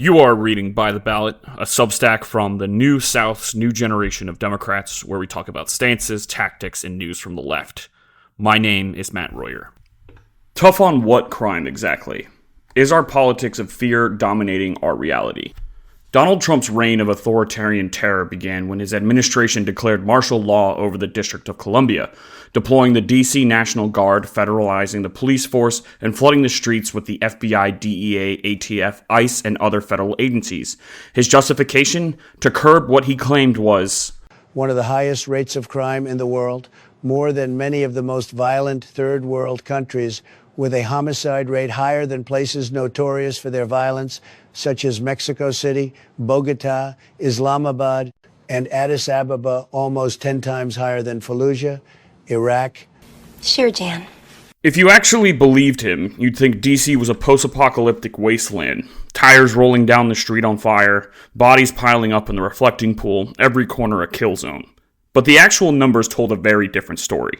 You are reading By the Ballot, a Substack from the New South's new generation of Democrats, where we talk about stances, tactics, and news from the left. My name is Matt Royer. Tough on what crime exactly? Is our politics of fear dominating our reality? Donald Trump's reign of authoritarian terror began when his administration declared martial law over the District of Columbia, deploying the D.C. National Guard, federalizing the police force, and flooding the streets with the FBI, DEA, ATF, ICE, and other federal agencies. His justification? To curb what he claimed was one of the highest rates of crime in the world, more than many of the most violent third world countries, with a homicide rate higher than places notorious for their violence, such as Mexico City, Bogota, Islamabad, and Addis Ababa, almost 10 times higher than Fallujah, Iraq. Sure, Jan. If you actually believed him, you'd think D.C. was a post-apocalyptic wasteland. Tires rolling down the street on fire, bodies piling up in the reflecting pool, every corner a kill zone. But the actual numbers told a very different story.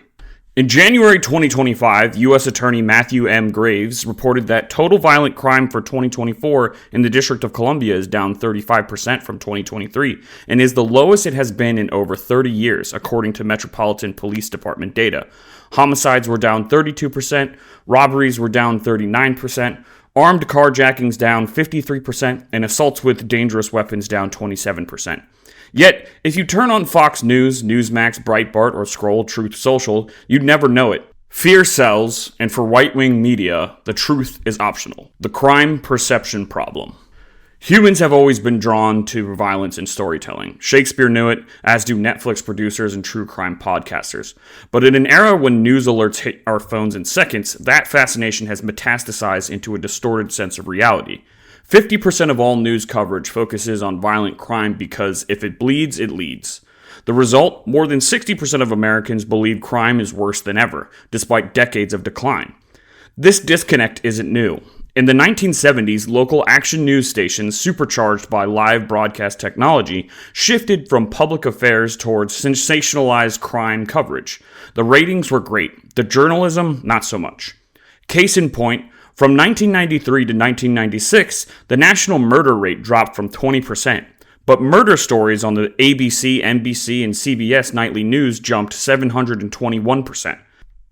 In January 2025, U.S. Attorney Matthew M. Graves reported that total violent crime for 2024 in the District of Columbia is down 35% from 2023 and is the lowest it has been in over 30 years, according to Metropolitan Police Department data. Homicides were down 32%, robberies were down 39%, armed carjackings down 53%, and assaults with dangerous weapons down 27%. Yet, if you turn on Fox News, Newsmax, Breitbart, or scroll Truth Social, you'd never know it. Fear sells, and for right-wing media, the truth is optional. The crime perception problem. Humans have always been drawn to violence in storytelling. Shakespeare knew it, as do Netflix producers and true crime podcasters. But in an era when news alerts hit our phones in seconds, that fascination has metastasized into a distorted sense of reality. 50% of all news coverage focuses on violent crime because if it bleeds, it leads. The result? More than 60% of Americans believe crime is worse than ever, despite decades of decline. This disconnect isn't new. In the 1970s, local action news stations, supercharged by live broadcast technology, shifted from public affairs towards sensationalized crime coverage. The ratings were great, the journalism, not so much. Case in point, from 1993 to 1996, the national murder rate dropped from 20%, but murder stories on the ABC, NBC, and CBS nightly news jumped 721%.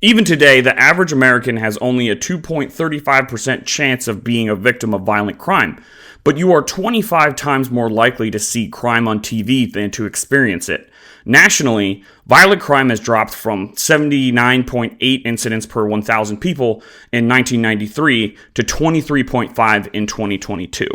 Even today, the average American has only a 2.35% chance of being a victim of violent crime, but you are 25 times more likely to see crime on TV than to experience it. Nationally, violent crime has dropped from 79.8 incidents per 1,000 people in 1993 to 23.5 in 2022.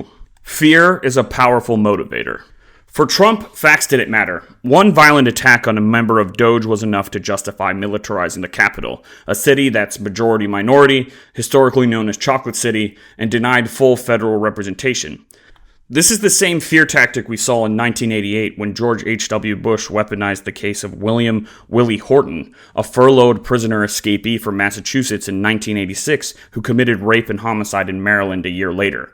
Fear is a powerful motivator. For Trump, facts didn't matter. One violent attack on a member of DOJ was enough to justify militarizing the Capitol, a city that's majority-minority, historically known as Chocolate City, and denied full federal representation. This is the same fear tactic we saw in 1988 when George H.W. Bush weaponized the case of William Willie Horton, a furloughed prisoner escapee from Massachusetts in 1986 who committed rape and homicide in Maryland a year later.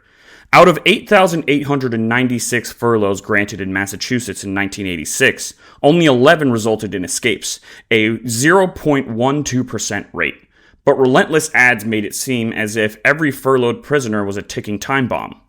Out of 8,896 furloughs granted in Massachusetts in 1986, only 11 resulted in escapes, a 0.12% rate. But relentless ads made it seem as if every furloughed prisoner was a ticking time bomb.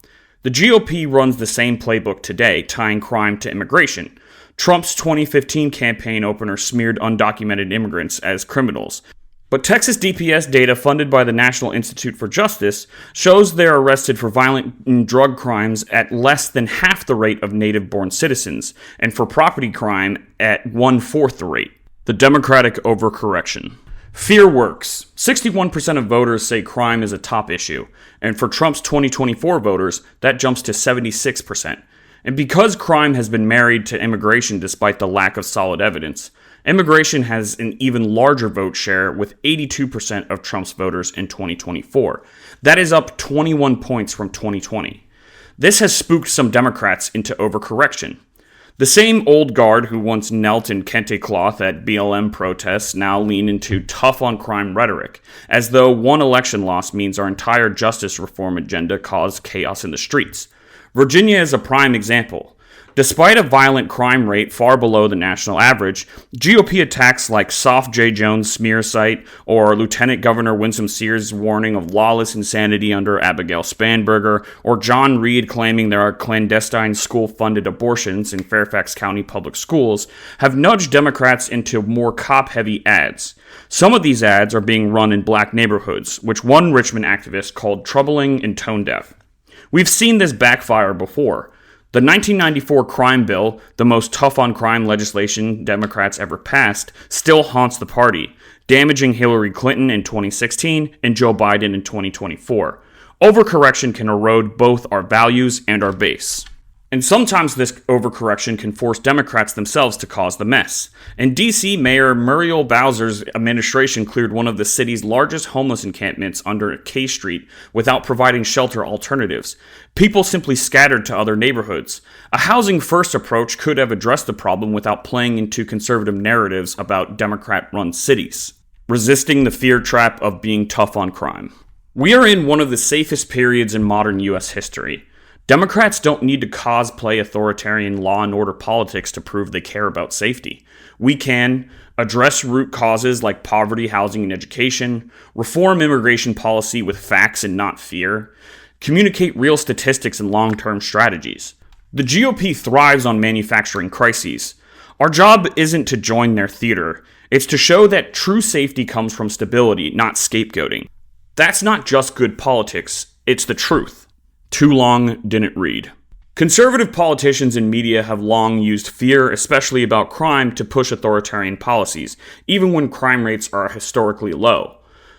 The GOP runs the same playbook today, tying crime to immigration. Trump's 2015 campaign opener smeared undocumented immigrants as criminals. But Texas DPS data funded by the National Institute for Justice shows they're arrested for violent and drug crimes at less than half the rate of native-born citizens, and for property crime at 1/4 the rate. The Democratic overcorrection. Fear works. 61% of voters say crime is a top issue, and for Trump's 2024 voters, that jumps to 76%. And because crime has been married to immigration despite the lack of solid evidence, immigration has an even larger vote share with 82% of Trump's voters in 2024. That is up 21 points from 2020. This has spooked some Democrats into overcorrection. The same old guard who once knelt in kente cloth at BLM protests now lean into tough-on-crime rhetoric, as though one election loss means our entire justice reform agenda caused chaos in the streets. Virginia is a prime example. Despite a violent crime rate far below the national average, GOP attacks like Soft J. Jones' smear site or Lieutenant Governor Winsome Sears' warning of lawless insanity under Abigail Spanberger, or John Reed claiming there are clandestine school-funded abortions in Fairfax County public schools, have nudged Democrats into more cop-heavy ads. Some of these ads are being run in black neighborhoods, which one Richmond activist called troubling and tone-deaf. We've seen this backfire before. The 1994 crime bill, the most tough-on-crime legislation Democrats ever passed, still haunts the party, damaging Hillary Clinton in 2016 and Joe Biden in 2024. Overcorrection can erode both our values and our base. And sometimes this overcorrection can force Democrats themselves to cause the mess. In D.C., Mayor Muriel Bowser's administration cleared one of the city's largest homeless encampments under K Street without providing shelter alternatives. People simply scattered to other neighborhoods. A housing-first approach could have addressed the problem without playing into conservative narratives about Democrat-run cities, resisting the fear trap of being tough on crime. We are in one of the safest periods in modern U.S. history. Democrats don't need to cosplay authoritarian law and order politics to prove they care about safety. We can address root causes like poverty, housing, and education, reform immigration policy with facts and not fear, communicate real statistics and long-term strategies. The GOP thrives on manufacturing crises. Our job isn't to join their theater. It's to show that true safety comes from stability, not scapegoating. That's not just good politics, it's the truth. Too long, didn't read. Conservative politicians and media have long used fear, especially about crime, to push authoritarian policies, even when crime rates are historically low.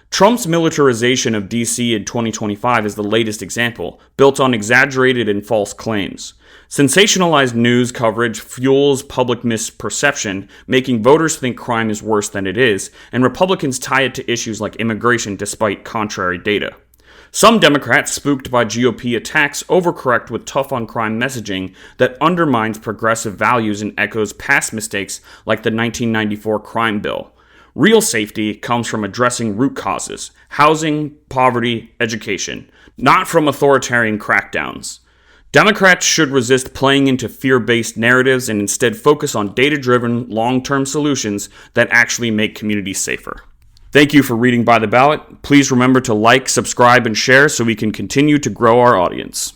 Trump's militarization of D.C. in 2025 is the latest example, built on exaggerated and false claims. Sensationalized news coverage fuels public misperception, making voters think crime is worse than it is, and Republicans tie it to issues like immigration despite contrary data. Some Democrats, spooked by GOP attacks, overcorrect with tough-on-crime messaging that undermines progressive values and echoes past mistakes like the 1994 crime bill. Real safety comes from addressing root causes: housing, poverty, education, not from authoritarian crackdowns. Democrats should resist playing into fear-based narratives and instead focus on data-driven, long-term solutions that actually make communities safer. Thank you for reading By the Ballot. Please remember to like, subscribe, and share so we can continue to grow our audience.